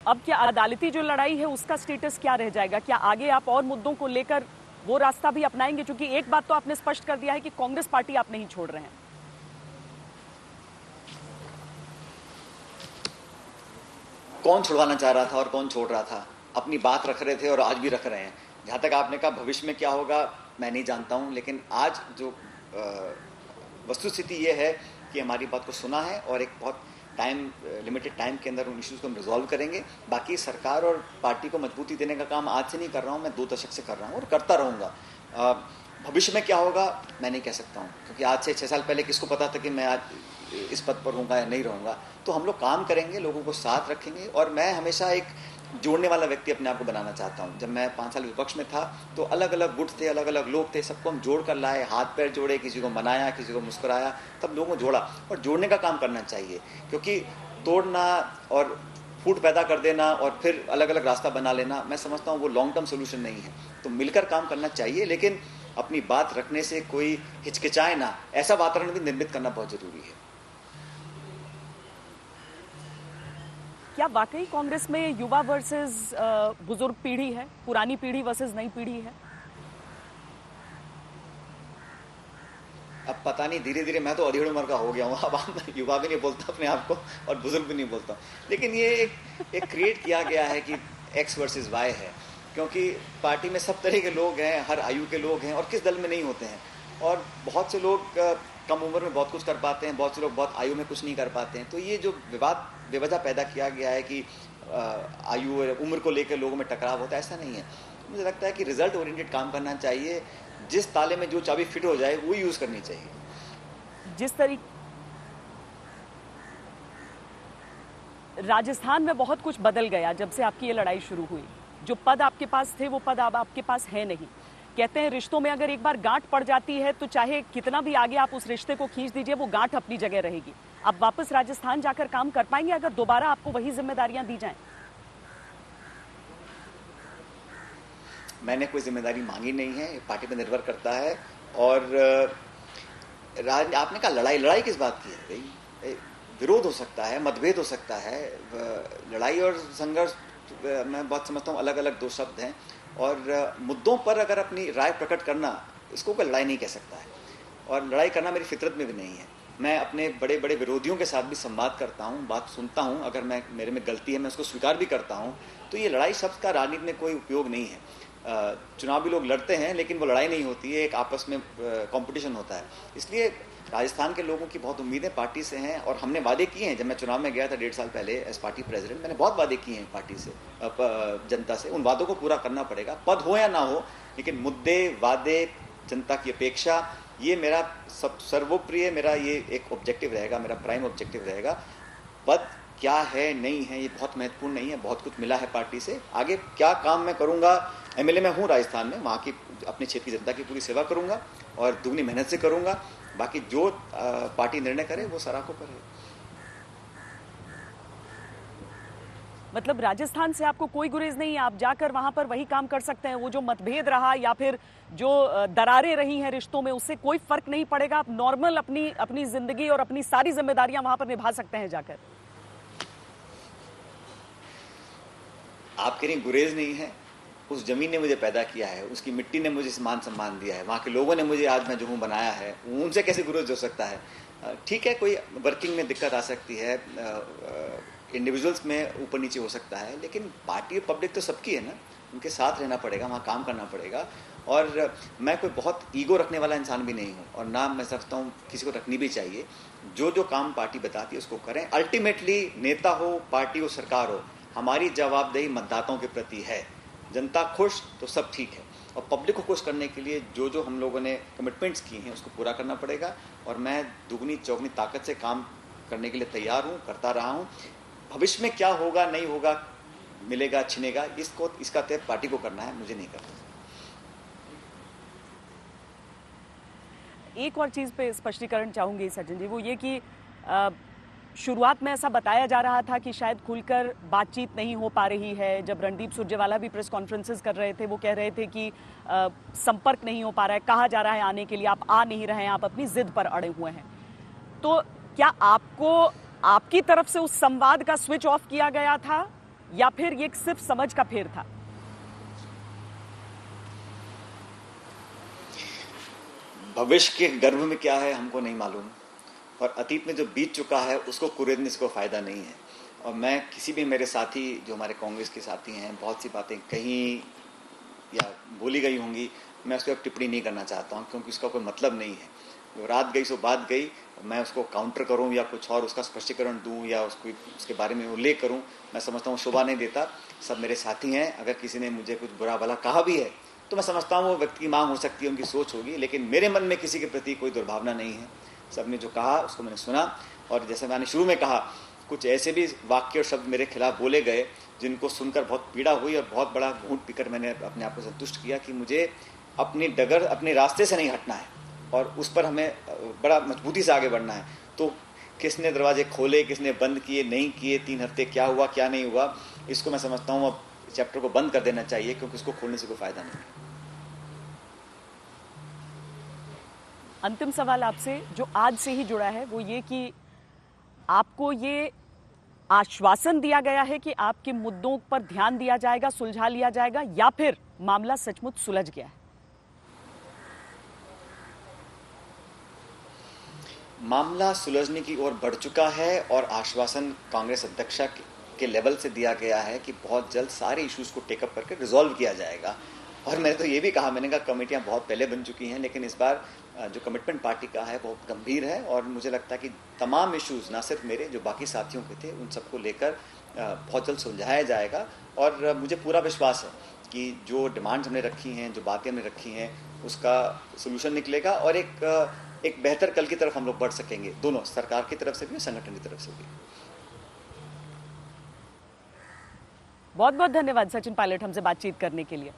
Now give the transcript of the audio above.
अब क्या अदालती जो लड़ाई है उसका स्टेटस क्या रह जाएगा? क्या आगे आप और मुद्दों को लेकर वो रास्ता भी अपनाएंगे? क्योंकि एक बात तो आपने स्पष्ट कर दिया है कि कांग्रेस पार्टी आप नहीं छोड़ रहे हैं। कौन छुड़वाना चाह रहा था और कौन छोड़ रहा था? अपनी बात रख रहे थे और आज भी रख रहे हैं। जहां तक आपने कहा भविष्य में क्या होगा मैं नहीं जानता हूं, लेकिन आज जो वस्तुस्थिति ये है कि हमारी बात को सुना है और एक बहुत लिमिटेड टाइम के अंदर उन इश्यूज को हम रिजॉल्व करेंगे। बाकी सरकार और पार्टी को मजबूती देने का काम आज से नहीं कर रहा हूं, मैं 2 दशक से कर रहा हूं और करता रहूंगा। भविष्य में क्या होगा मैं नहीं कह सकता हूं, क्योंकि आज से 6 साल पहले किसको पता था कि मैं आज इस पद पर रहूंगा या नहीं रहूंगा। तो हम लोग काम करेंगे, लोगों को साथ रखेंगे और मैं हमेशा एक जोड़ने वाला व्यक्ति अपने आप को बनाना चाहता हूं। जब मैं 5 साल विपक्ष में था तो अलग अलग गुट थे, अलग अलग लोग थे, सबको हम जोड़ कर लाए, हाथ पैर जोड़े, किसी को मनाया, किसी को मुस्कुराया, तब लोगों को जोड़ा। और जोड़ने का काम करना चाहिए, क्योंकि तोड़ना और फूट पैदा कर देना और फिर अलग अलग रास्ता बना लेना, मैं समझता हूँ वो लॉन्ग टर्म सोल्यूशन नहीं है। तो मिलकर काम करना चाहिए, लेकिन अपनी बात रखने से कोई हिचकिचाए ना, ऐसा वातावरण भी निर्मित करना बहुत जरूरी है। क्या वाकई कांग्रेस में युवा वर्सेस बुजुर्ग पीढ़ी है, पुरानी पीढ़ी वर्सेस नई पीढ़ी है? अब पता नहीं, धीरे धीरे मैं तो अधेड़ उम्र का हो गया हूँ, अब युवा भी नहीं बोलता अपने आप को और बुजुर्ग भी नहीं बोलता। लेकिन ये एक क्रिएट किया गया है कि एक्स वर्सेस वाई है, क्योंकि पार्टी में सब तरह के लोग हैं, हर आयु के लोग हैं और किस दल में नहीं होते हैं। और बहुत से लोग कम उम्र में बहुत कुछ कर पाते हैं, बहुत से लोग बहुत आयु में कुछ नहीं कर पाते हैं। तो ये जो बेवजह पैदा किया गया है कि आयु और उम्र को लेकर लोगों में टकराव होता है, ऐसा नहीं है। मुझे लगता है कि रिजल्ट ओरिएंटेड काम करना चाहिए, जिस ताले में जो चाबी फिट हो जाए वो यूज करनी चाहिए। जिस तरीके राजस्थान में बहुत कुछ बदल गया जब से आपकी ये लड़ाई शुरू हुई। जो पद आपके पास थे वो पद अब आपके पास है नहीं। कहते हैं रिश्तों में अगर एक बार गांठ पड़ जाती है तो चाहे कितना भी आगे आप उस रिश्ते को खींच दीजिए, वो गांठ अपनी जगह रहेगी। आप वापस राजस्थान जाकर काम कर पाएंगे अगर दोबारा आपको वही जिम्मेदारियां दी जाएं? मैंने कोई जिम्मेदारी मांगी नहीं है, पार्टी पर निर्भर करता है। और आपने कहा लड़ाई किस बात की है भाई? विरोध हो सकता है, मतभेद हो सकता है। लड़ाई और संघर्ष मैं बहुत समझता हूँ अलग अलग 2 शब्द हैं। और मुद्दों पर अगर अपनी राय प्रकट करना, इसको कोई लड़ाई नहीं कह सकता है। और लड़ाई करना मेरी फितरत में भी नहीं है। मैं अपने बड़े बड़े विरोधियों के साथ भी संवाद करता हूँ, बात सुनता हूँ, अगर मेरे में गलती है मैं उसको स्वीकार भी करता हूँ। तो ये लड़ाई शब्द का राजनीति में कोई उपयोग नहीं है। चुनाव भी लोग लड़ते हैं, लेकिन वो लड़ाई नहीं होती है, एक आपस में कंपटीशन होता है। इसलिए राजस्थान के लोगों की बहुत उम्मीदें पार्टी से हैं और हमने वादे किए हैं। जब मैं चुनाव में गया था 1.5 साल पहले एज पार्टी प्रेसिडेंट, मैंने बहुत वादे किए हैं पार्टी से, जनता से। उन वादों को पूरा करना पड़ेगा, पद हो या ना हो, लेकिन मुद्दे, वादे, जनता की अपेक्षा, ये मेरा सर्वोप्रिय, मेरा ये एक ऑब्जेक्टिव रहेगा, मेरा प्राइम ऑब्जेक्टिव रहेगा। पद क्या है नहीं है ये बहुत महत्वपूर्ण नहीं है, बहुत कुछ मिला है पार्टी से। आगे क्या काम मैं करूंगा, एमएलए में हूँ राजस्थान में, वहाँ की अपने क्षेत्र की जनता की पूरी सेवा करूंगा और दुगनी मेहनत से करूंगा। बाकी जो पार्टी निर्णय करे वो सराहनीय करे। मतलब राजस्थान से आपको कोई गुरेज नहीं है, आप जाकर वहां पर वही काम कर सकते हैं। वो जो मतभेद रहा या फिर जो दरारें रही हैं रिश्तों में, उससे कोई फर्क नहीं पड़ेगा। आप नॉर्मल अपनी जिंदगी और अपनी सारी जिम्मेदारियां वहां पर निभा सकते हैं जाकर। आप कह रही गुरेज नहीं है, उस जमीन ने मुझे पैदा किया है, उसकी मिट्टी ने मुझे मान सम्मान दिया है, वहाँ के लोगों ने मुझे आज मैं जो हूँ बनाया है, उनसे कैसे गुरेज हो सकता है? ठीक है, कोई वर्किंग में दिक्कत आ सकती है, इंडिविजुअल्स में ऊपर नीचे हो सकता है, लेकिन पार्टी और पब्लिक तो सबकी है ना, उनके साथ रहना पड़ेगा, वहाँ काम करना पड़ेगा। और मैं कोई बहुत ईगो रखने वाला इंसान भी नहीं हूँ और ना मैं समझता हूँ किसी को रखनी भी चाहिए। जो काम पार्टी बताती है उसको करें। अल्टीमेटली नेता हो, पार्टी हो, सरकार हो, हमारी जवाबदेही मतदाताओं के प्रति है। जनता खुश तो सब ठीक है, और पब्लिक को खुश करने के लिए जो हम लोगों ने कमिटमेंट्स किए हैं उसको पूरा करना पड़ेगा। और मैं दुगनी चौगनी ताकत से काम करने के लिए तैयार हूँ, करता रहा हूँ। भविष्य में क्या होगा नहीं होगा, मिलेगा छिनेगा, इसका तय पार्टी को करना है, मुझे नहीं करना। एक और चीज पे स्पष्टीकरण चाहूंगी सज्जन जी, वो ये कि शुरुआत में ऐसा बताया जा रहा था कि शायद खुलकर बातचीत नहीं हो पा रही है। जब रणदीप सुरजेवाला भी प्रेस कॉन्फ्रेंसेस कर रहे थे, वो कह रहे थे कि संपर्क नहीं हो पा रहा है, कहा जा रहा है आने के लिए, आप आ नहीं रहे हैं, आप अपनी जिद पर अड़े हुए हैं। तो क्या आपको आपकी तरफ से उस संवाद का स्विच ऑफ किया गया था या फिर ये सिर्फ समझ का फेर था? भविष्य के गर्भ में क्या है हमको नहीं मालूम, और अतीत में जो बीत चुका है उसको कुरेदने से कोई फायदा नहीं है। और मैं किसी भी मेरे साथी जो हमारे कांग्रेस के साथी हैं, बहुत सी बातें कहीं या बोली गई होंगी, मैं उस पर टिप्पणी नहीं करना चाहता हूँ, क्योंकि उसका कोई मतलब नहीं है। जो रात गई सो बात गई, मैं उसको काउंटर करूँ या कुछ और उसका स्पष्टीकरण दूँ या उसके बारे में उल्लेख करूँ, मैं समझता हूँ शोभा नहीं देता। सब मेरे साथी हैं, अगर किसी ने मुझे कुछ बुरा भला कहा भी है तो मैं समझता हूँ वो व्यक्ति की मांग हो सकती है, उनकी सोच होगी, लेकिन मेरे मन में किसी के प्रति कोई दुर्भावना नहीं है। सबने जो कहा उसको मैंने सुना, और जैसे मैंने शुरू में कहा, कुछ ऐसे भी वाक्य और शब्द मेरे खिलाफ बोले गए जिनको सुनकर बहुत पीड़ा हुई, और बहुत बड़ा घूंट पीकर मैंने अपने आप को संतुष्ट किया कि मुझे अपनी डगर, अपने रास्ते से नहीं हटना है, और उस पर हमें बड़ा मजबूती से आगे बढ़ना है। तो किसने दरवाजे खोले, किसने बंद किए, नहीं किए, 3 हफ्ते क्या हुआ क्या नहीं हुआ, इसको मैं समझता हूँ अब चैप्टर को बंद कर देना चाहिए, क्योंकि इसको खोलने से कोई फायदा नहीं। अंतिम सवाल आपसे जो आज से ही जुड़ा है वो ये कि आपको ये आश्वासन दिया गया है कि आपके मुद्दों पर ध्यान दिया जाएगा, सुलझा लिया जाएगा, या फिर मामला सचमुच सुलझ गया है? मामला सुलझने की ओर बढ़ चुका है, और आश्वासन कांग्रेस अध्यक्षा के लेवल से दिया गया है कि बहुत जल्द सारे इश्यूज को टेकअप करके रिजॉल्व किया जाएगा। और मैंने तो ये भी कहा, मैंने कहा कमेटियां बहुत पहले बन चुकी हैं, लेकिन इस बार जो कमिटमेंट पार्टी का है बहुत गंभीर है, और मुझे लगता है कि तमाम इश्यूज, ना सिर्फ मेरे, जो बाकी साथियों के थे, उन सबको लेकर बहुत जल्द सुलझाया जाएगा। और मुझे पूरा विश्वास है कि जो डिमांड्स हमने रखी हैं, जो बातें हमने रखी हैं, उसका सोल्यूशन निकलेगा, और एक बेहतर कल की तरफ हम लोग बढ़ सकेंगे, दोनों, सरकार की तरफ से भी और संगठन की तरफ से भी। बहुत बहुत धन्यवाद सचिन पायलट हमसे बातचीत करने के लिए।